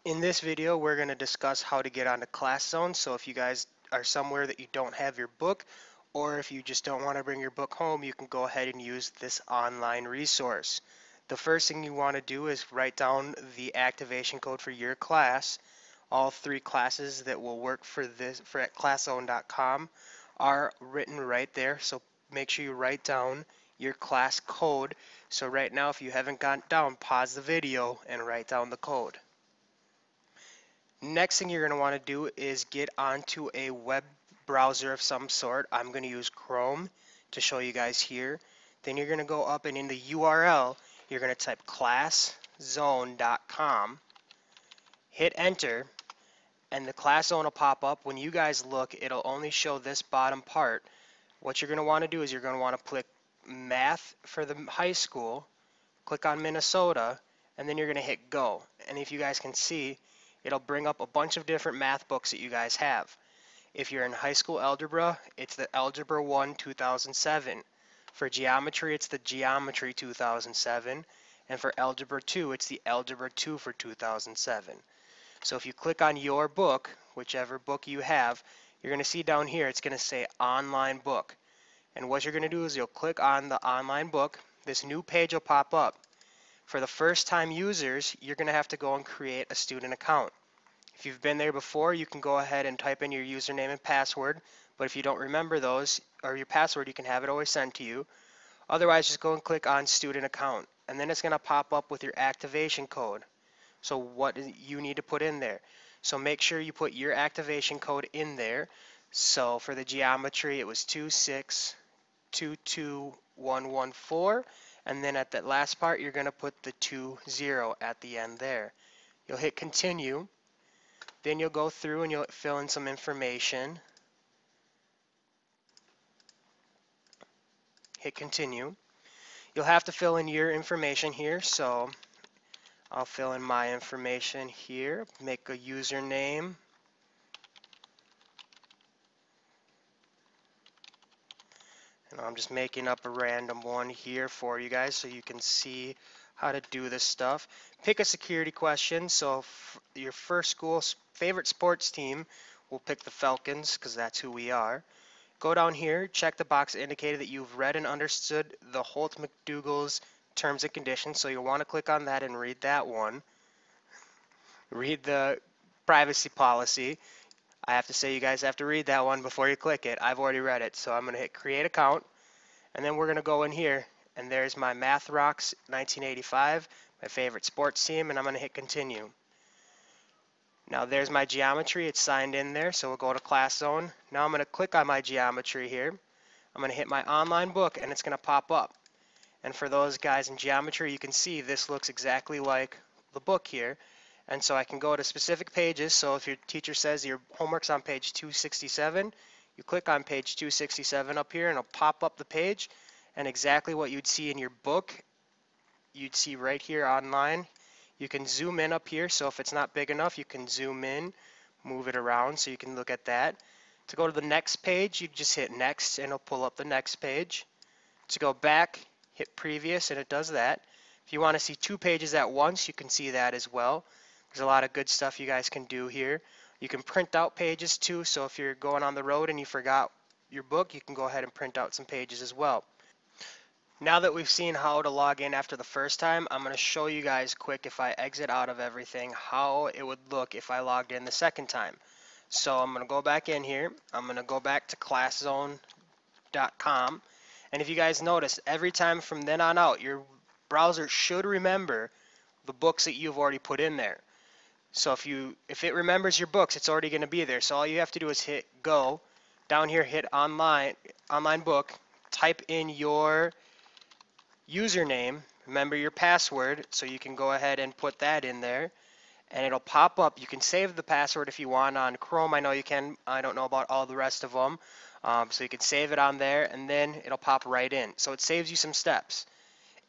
In this video, we're going to discuss how to get onto Classzone. So if you guys are somewhere that you don't have your book, or if you just don't want to bring your book home, you can go ahead and use this online resource. The first thing you want to do is write down the activation code for your class. All three classes that will work for this for at classzone.com are written right there. So make sure you write down your class code. So right now, if you haven't gotten down, pause the video and write down the code. Next thing you're going to want to do is get onto a web browser of some sort. I'm going to use Chrome to show you guys here. Then you're going to go up and in the URL, you're going to type classzone.com, hit enter, and the class zone will pop up. When you guys look, it'll only show this bottom part. What you're going to want to do is you're going to want to click math for the high school, click on Minnesota, and then you're going to hit go. And if you guys can see, it'll bring up a bunch of different math books that you guys have. If you're in high school algebra, it's the Algebra 1 2007. For geometry, it's the Geometry 2007. And for Algebra 2, it's the Algebra 2 for 2007. So if you click on your book, whichever book you have, you're going to see down here, it's going to say online book. And what you're going to do is you'll click on the online book. This new page will pop up. For the first time users, you're going to have to go and create a student account. If you've been there before, you can go ahead and type in your username and password, but if you don't remember those or your password, you can have it always sent to you. Otherwise, just go and click on student account, and then it's going to pop up with your activation code. So what you need to put in there. So make sure you put your activation code in there. So for the geometry, it was 2622114. And then at that last part, you're going to put the 20 at the end there. You'll hit continue. Then you'll go through and you'll fill in some information. Hit continue. You'll have to fill in your information here. So I'll fill in my information here. Make a username. And I'm just making up a random one here for you guys so you can see how to do this stuff. Pick a security question. So your first school's favorite sports team, we'll pick the Falcons because that's who we are. Go down here, check the box indicated that you've read and understood the Holt-McDougall's terms and conditions. So you'll want to click on that and read that one. Read the privacy policy. I have to say you guys have to read that one before you click it. I've already read it, so I'm going to hit create account, and then we're going to go in here, and there's my Math Rocks 1985, my favorite sports team, and I'm going to hit continue. Now there's my geometry, it's signed in there, so we'll go to Classzone. Now I'm going to click on my geometry here. I'm going to hit my online book, and it's going to pop up. And for those guys in geometry, you can see this looks exactly like the book here. And so I can go to specific pages. So if your teacher says your homework's on page 267, you click on page 267 up here and it'll pop up the page, and exactly what you'd see in your book, you'd see right here online. You can zoom in up here, so if it's not big enough, you can zoom in, move it around so you can look at that. To go to the next page, you just hit next and it'll pull up the next page. To go back, hit previous and it does that. If you want to see two pages at once, you can see that as well. There's a lot of good stuff you guys can do here. You can print out pages too, so if you're going on the road and you forgot your book, you can go ahead and print out some pages as well. Now that we've seen how to log in after the first time, I'm going to show you guys quick, if I exit out of everything, how it would look if I logged in the second time. So I'm going to go back in here. I'm going to go back to classzone.com. And if you guys notice, every time from then on out, your browser should remember the books that you've already put in there. So if it remembers your books, it's already going to be there. So all you have to do is hit go. Down here, hit online book. Type in your username. Remember your password, so you can go ahead and put that in there. And it'll pop up. You can save the password if you want on Chrome. I know you can. I don't know about all the rest of them. So you can save it on there, and then it'll pop right in. So it saves you some steps.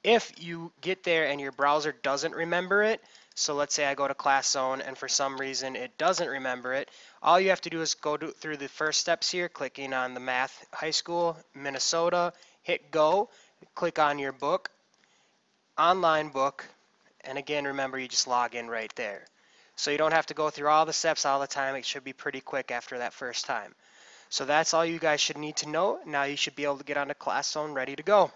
If you get there and your browser doesn't remember it, so let's say I go to Classzone and for some reason it doesn't remember it, all you have to do is go through the first steps here, clicking on the Math High School, Minnesota, hit go, click on your book, online book, and again remember you just log in right there. So you don't have to go through all the steps all the time. It should be pretty quick after that first time. So that's all you guys should need to know. Now you should be able to get onto Classzone ready to go.